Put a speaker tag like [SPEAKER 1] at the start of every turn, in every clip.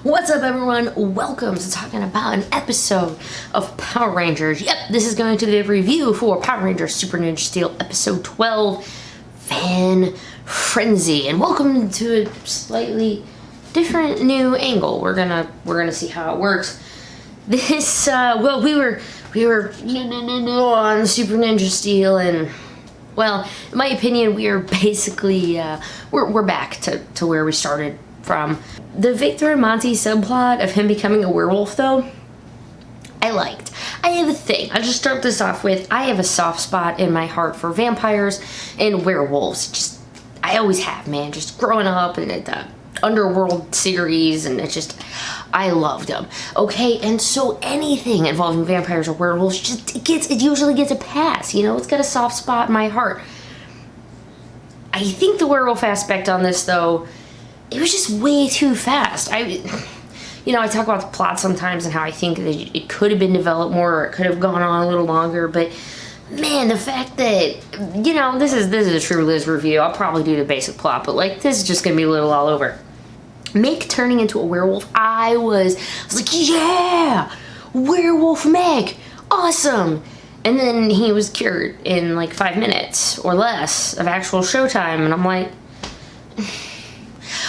[SPEAKER 1] What's up, everyone? Welcome to talking about an episode of Power Rangers. Yep, this is going to be a review for Power Rangers Super Ninja Steel episode 12, Fan Frenzy. And welcome to a slightly different new angle. We're gonna see how it works. This well, we were on Super Ninja Steel, and well, in my opinion, we are basically we're back to where we started from. The Victor and Monty subplot of him becoming a werewolf, though, I liked. I have a thing. I'll just start this off with, I have a soft spot in my heart for vampires and werewolves. Just, I always have, man. Just growing up and the Underworld series, and it's just, I loved them. Okay, and so anything involving vampires or werewolves, it usually gets a pass, you know? It's got a soft spot in my heart. I think the werewolf aspect on this, though, it was just way too fast. I talk about the plot sometimes and how I think that it could have been developed more, or it could have gone on a little longer, but man, the fact that, this is a true Liz review. I'll probably do the basic plot, but like, this is just gonna be a little all over. Mick turning into a werewolf, I was like, yeah, Werewolf Mick, awesome. And then he was cured in like 5 minutes or less of actual showtime, and I'm like,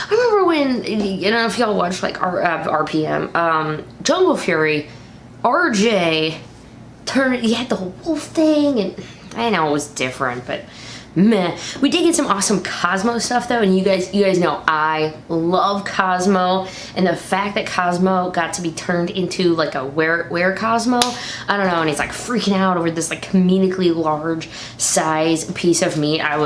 [SPEAKER 1] I remember when, if y'all watched like RPM, Jungle Fury, RJ he had the whole wolf thing, and I know it was different, but meh. We did get some awesome Cosmo stuff, though, and you guys know I love Cosmo, and the fact that Cosmo got to be turned into like a were Cosmo, I don't know, and he's like freaking out over this like comedically large size piece of meat. I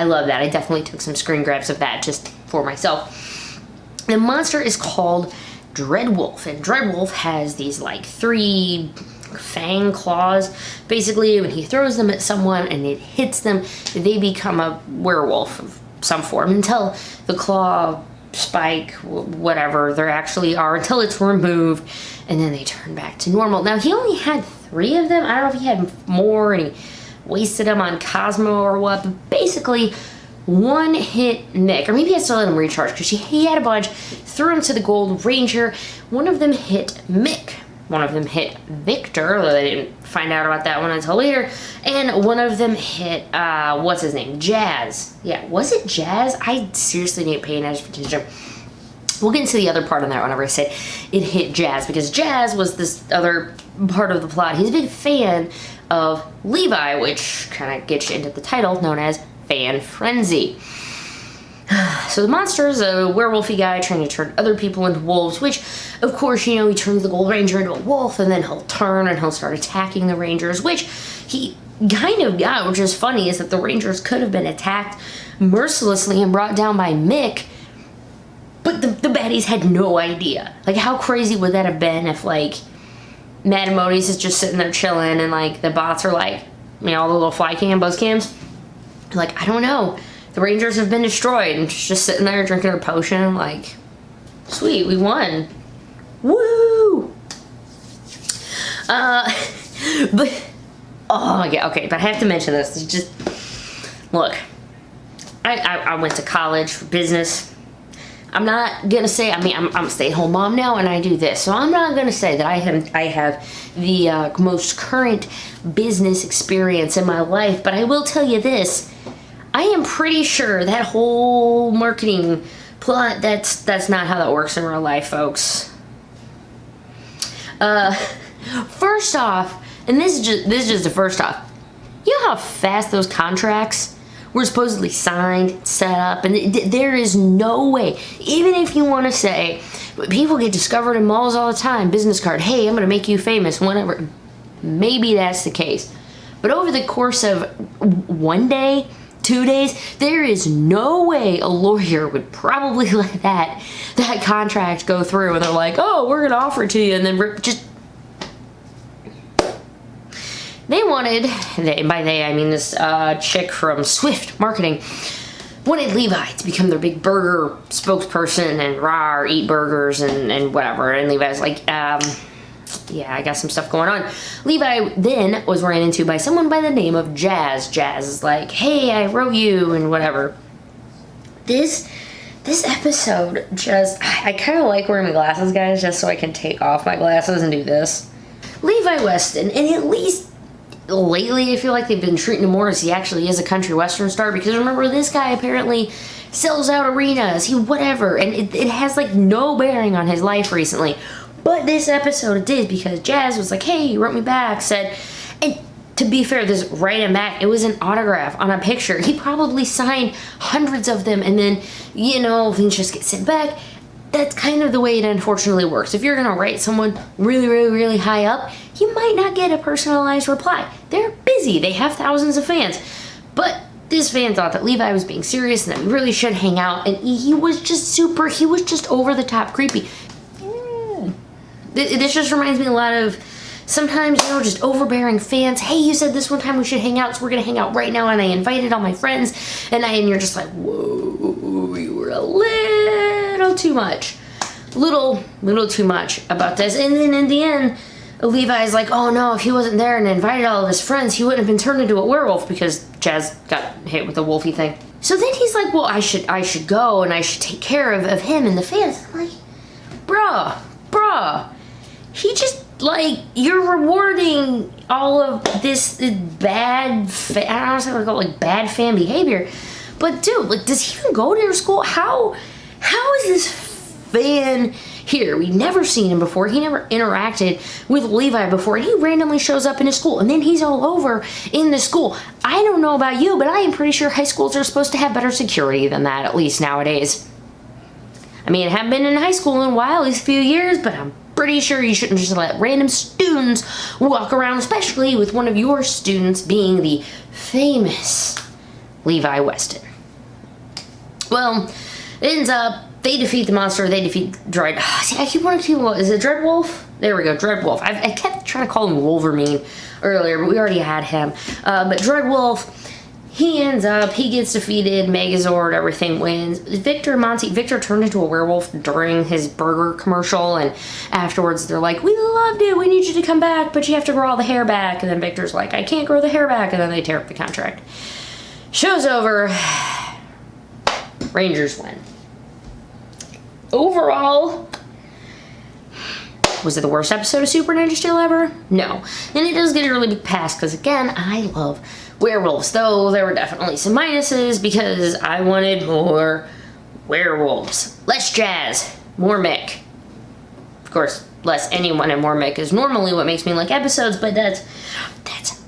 [SPEAKER 1] love that. I definitely took some screen grabs of that just for myself. The monster is called Dreadwolf, and Dreadwolf has these like 3 fang claws. Basically, when he throws them at someone and it hits them, they become a werewolf of some form until the claw, spike, whatever they actually are, until it's removed, and then they turn back to normal. Now, he only had 3 of them. I don't know if he had more and he wasted them on Cosmo or what, but basically one hit Nick, or maybe he has to let him recharge because he had a bunch, threw him to the Gold Ranger. One of them hit Mick, one of them hit Victor, although they didn't find out about that one until later, and one of them hit what's his name, Jazz. Yeah, was it Jazz? I seriously didn't pay any attention. We'll get into the other part on that whenever I say it hit Jazz, because Jazz was this other part of the plot. He's a big fan of Levi, which kind of gets you into the title, known as Fan Frenzy. So the monster is a werewolfy guy trying to turn other people into wolves, which, of course, he turns the Gold Ranger into a wolf, and then he'll turn and he'll start attacking the Rangers, which he kind of got, which is funny, is that the Rangers could have been attacked mercilessly and brought down by Mick, but the baddies had no idea. Like, how crazy would that have been if, like, Mad Modi's is just sitting there chilling, and like the bots are like, the little fly cam, buzz cams, like, I don't know, the Rangers have been destroyed, and just sitting there drinking their potion, like, sweet, we won, woo. But oh my god, okay, but I have to mention this. It's just, look, I went to college for business. I'm not gonna say, I'm a stay-at-home mom now, and I do this, so I'm not gonna say that I have the most current business experience in my life, but I will tell you this: I am pretty sure that whole marketing plot, that's not how that works in real life, folks. First off, and this is just the first off, you know how fast those contracts were supposedly signed, set up, and there is no way, even if you want to say, people get discovered in malls all the time, business card, hey, I'm gonna make you famous, whatever, maybe that's the case, but over the course of 1 day, 2 days, there is no way a lawyer would probably let that contract go through, and they're like, oh, we're gonna offer it to you, and then just, they wanted, by they I mean this chick from Swift Marketing, wanted Levi to become their big burger spokesperson and eat burgers and whatever, and Levi's like, yeah, I got some stuff going on. Levi then was ran into by someone by the name of Jazz. Jazz is like, hey, I wrote you and whatever. This This episode I kind of like wearing my glasses, guys, just so I can take off my glasses and do this. Levi Weston, and at least lately I feel like they've been treating him more as he actually is a country western star, because remember, this guy apparently sells out arenas, whatever, and it has like no bearing on his life recently. But this episode it did, because Jazz was like, hey, he wrote me back, said, and to be fair, this write him back, it was an autograph on a picture. He probably signed hundreds of them, and then, you know, things just get sent back. That's kind of the way it unfortunately works. If you're gonna write someone really, really, really high up, you might not get a personalized reply. They're busy, they have thousands of fans. But this fan thought that Levi was being serious and that we really should hang out, and he was just over the top creepy. This just reminds me a lot of sometimes, you know, just overbearing fans. Hey, you said this one time we should hang out, so we're gonna hang out right now, and I invited all my friends, and you're just like, whoa, you were a little too much. Little too much about this. And then in the end, Levi's like, oh no, if he wasn't there and invited all of his friends, he wouldn't have been turned into a werewolf, because Jazz got hit with the wolfy thing. So then he's like, well, I should go and I should take care of him and the fans. I'm like, bruh, he just, like, you're rewarding all of this bad, I don't know what to call it, like, bad fan behavior. But dude, like, does he even go to your school? How is this fan here? We've never seen him before. He never interacted with Levi before, and he randomly shows up in his school, and then he's all over in the school. I don't know about you, but I am pretty sure high schools are supposed to have better security than that, at least nowadays. I mean, I haven't been in high school in a while, these few years, but I'm pretty sure you shouldn't just let random students walk around, especially with one of your students being the famous Levi Weston. Well, it ends up, they defeat the monster, they defeat Dread. See, I keep wanting to, is it Dreadwolf? There we go, Dreadwolf. I kept trying to call him Wolverine earlier, but we already had him. But Dreadwolf, he ends up, he gets defeated, Megazord, everything wins. Victor turned into a werewolf during his burger commercial, and afterwards they're like, we loved it, we need you to come back, but you have to grow all the hair back. And then Victor's like, I can't grow the hair back, and then they tear up the contract. Show's over. Rangers win. Overall, was it the worst episode of Super Ninja Steel ever? No. And it does get a really big pass, because again, I love werewolves, though there were definitely some minuses, because I wanted more werewolves. Less Jazz, more Mick. Of course, less anyone and more Mick is normally what makes me like episodes, but that's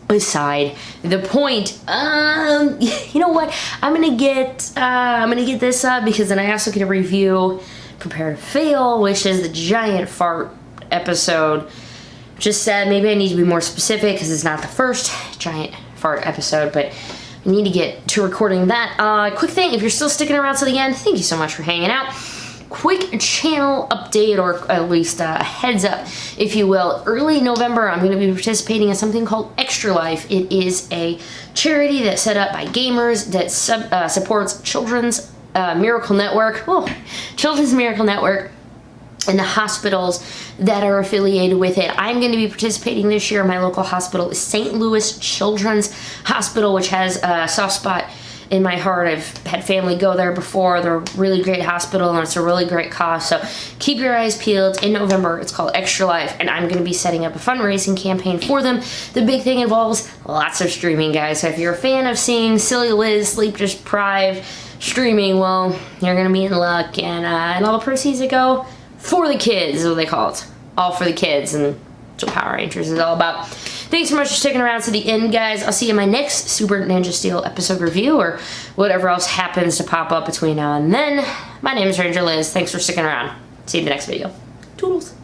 [SPEAKER 1] beside the point. You know what? I'm gonna get this up, because then I also get a review, Prepare to Fail, which is the giant fart episode. Just said maybe I need to be more specific, because it's not the first giant fart episode, but I need to get to recording that. Quick thing, if you're still sticking around to the end, thank you so much for hanging out. Quick channel update, or at least a heads up, if you will. Early November, I'm going to be participating in something called Extra Life. It is a charity that's set up by gamers that supports Children's Miracle Network. Children's Miracle Network. And the hospitals that are affiliated with it. I'm going to be participating this year. My local hospital is St. Louis Children's Hospital, which has a soft spot in my heart. I've had family go there before. They're a really great hospital, and it's a really great cause. So keep your eyes peeled. In November, it's called Extra Life, and I'm going to be setting up a fundraising campaign for them. The big thing involves lots of streaming, guys. So if you're a fan of seeing Silly Liz sleep deprived streaming, well, you're going to be in luck. And all the proceeds that go for the kids is what they call it. All for the kids, and that's what Power Rangers is all about. Thanks so much for sticking around to the end, guys. I'll see you in my next Super Ninja Steel episode review, or whatever else happens to pop up between now and then. My name is Ranger Liz. Thanks for sticking around. See you in the next video. Toodles.